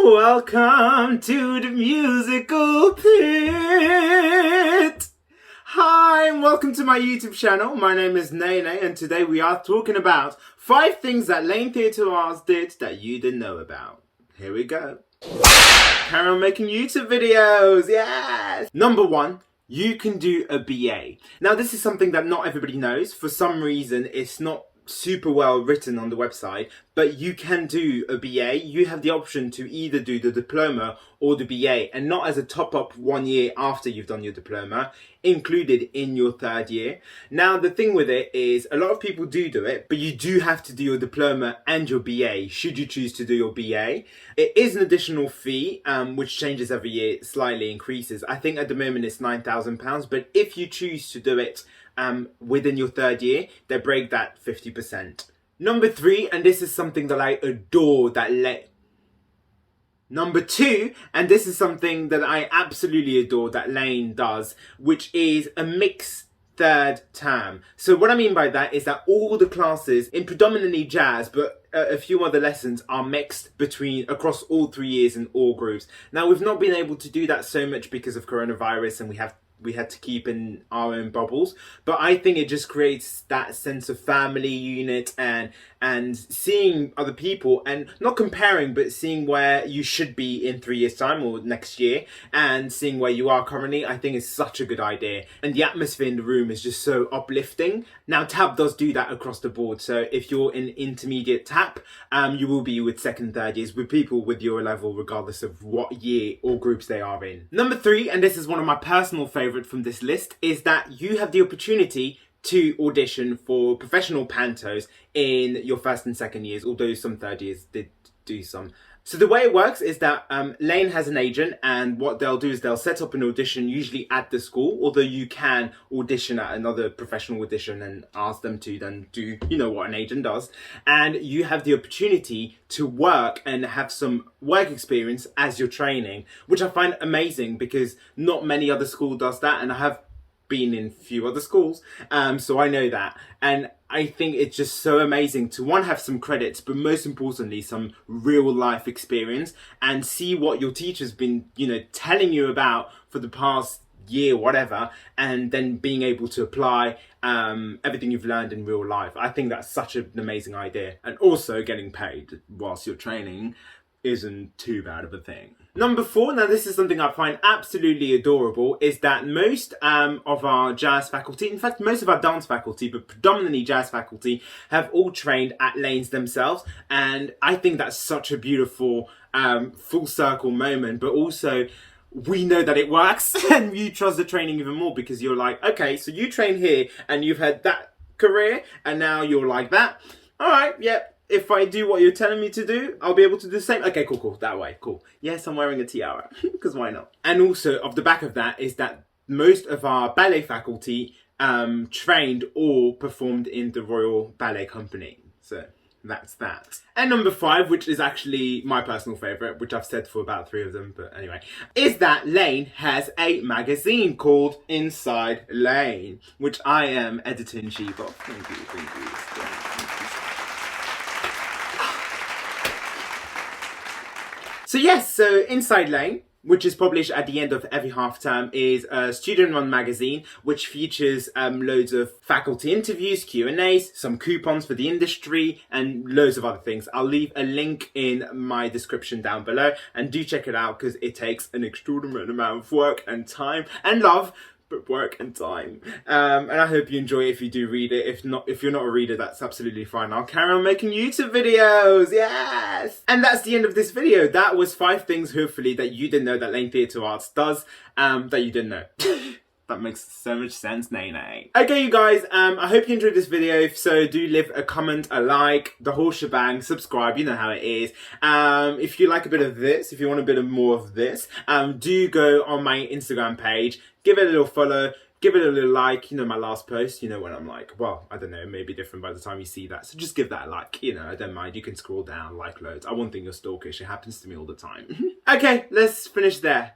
Welcome to the musical pit. Hi and welcome to my YouTube channel. My name is Laine and today we are talking about 5 things that Laine Theatre Arts did that you didn't know about. Here we go. Carry on making YouTube videos, yes! Number 1. You can do a BA. Now this is something that not everybody knows. For some reason it's not super well written on the website, but you can do a BA. You have the option to either do the diploma or the BA, and not as a top-up 1 year after you've done your diploma, included in your 3rd year. Now the thing with it is a lot of people do it, but you do have to do your diploma and your BA should you choose to do your BA. It is an additional fee which changes every year, slightly increases. I think at the moment it's £9,000, but if you choose to do it within your 3rd year, they break that 50%. Number 3, and this is something that I adore, Number 2, and this is something that I absolutely adore that Laine does, which is a mixed 3rd term. So what I mean by that is that all the classes in predominantly jazz, but a few other lessons are mixed across all 3 years in all groups. Now we've not been able to do that so much because of coronavirus, and we had to keep in our own bubbles, but I think it just creates that sense of family unit and seeing other people and not comparing, but seeing where you should be in 3 years time or next year and seeing where you are currently. I think is such a good idea, and the atmosphere in the room is just so uplifting. Now TAP does do that across the board, so if you're in intermediate TAP, you will be with 2nd, 3rd years with people with your level regardless of what year or groups they are in. Number 3, and this is one of my personal favourites from this list, is that you have the opportunity to audition for professional pantos in your 1st and 2nd years, although some 3rd years did do some. So the way it works is that Laine has an agent, and what they'll do is they'll set up an audition usually at the school, although you can audition at another professional audition and ask them to then do, you know what an agent does, and you have the opportunity to work and have some work experience as you're training, which I find amazing because not many other school does that, and I have been in few other schools, so I know that, and I think it's just so amazing to have some credits, but most importantly some real life experience, and see what your teacher's been telling you about for the past year, whatever, and then being able to apply everything you've learned in real life. I think that's such an amazing idea, and also getting paid whilst you're training isn't too bad of a thing. Number 4, now this is something I find absolutely adorable, is that most of our jazz faculty, in fact most of our dance faculty, but predominantly jazz faculty, have all trained at Laine's themselves, and I think that's such a beautiful full circle moment, but also we know that it works and you trust the training even more because you're like, okay, so you train here and you've had that career and now you're like that. Alright, yep. If I do what you're telling me to do, I'll be able to do the same. Okay, cool, that way, cool. Yes, I'm wearing a tiara, because why not? And also, off the back of that, is that most of our ballet faculty trained or performed in the Royal Ballet Company. So that's that. And number 5, which is actually my personal favourite, which I've said for about 3 of them, but anyway, is that Laine has a magazine called Inside Laine, which I am editor-in-chief of. Thank you. So yes, so Inside Laine, which is published at the end of every half term, is a student-run magazine which features loads of faculty interviews, Q&As, some coupons for the industry, and loads of other things. I'll leave a link in my description down below, and do check it out because it takes an extraordinary amount of work and time and love, but work and time. And I hope you enjoy it if you do read it. If you're not a reader, that's absolutely fine. I'll carry on making YouTube videos, yes! And that's the end of this video. That was 5 things, hopefully, that you didn't know that Laine Theatre Arts does, that you didn't know. That makes so much sense, Nene. Okay, you guys, I hope you enjoyed this video. If so, do leave a comment, a like, the whole shebang, subscribe, you know how it is. If you like a bit of this, if you want a bit of more of this, do go on my Instagram page, give it a little follow, give it a little like, you know my last post, you know when I'm like, well, I don't know, it may be different by the time you see that, so just give that a like, you know, I don't mind, you can scroll down, like loads. I won't think you're stalkish, it happens to me all the time. Okay, let's finish there.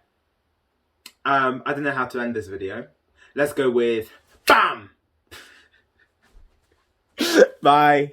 I don't know how to end this video. Let's go with BAM! Bye.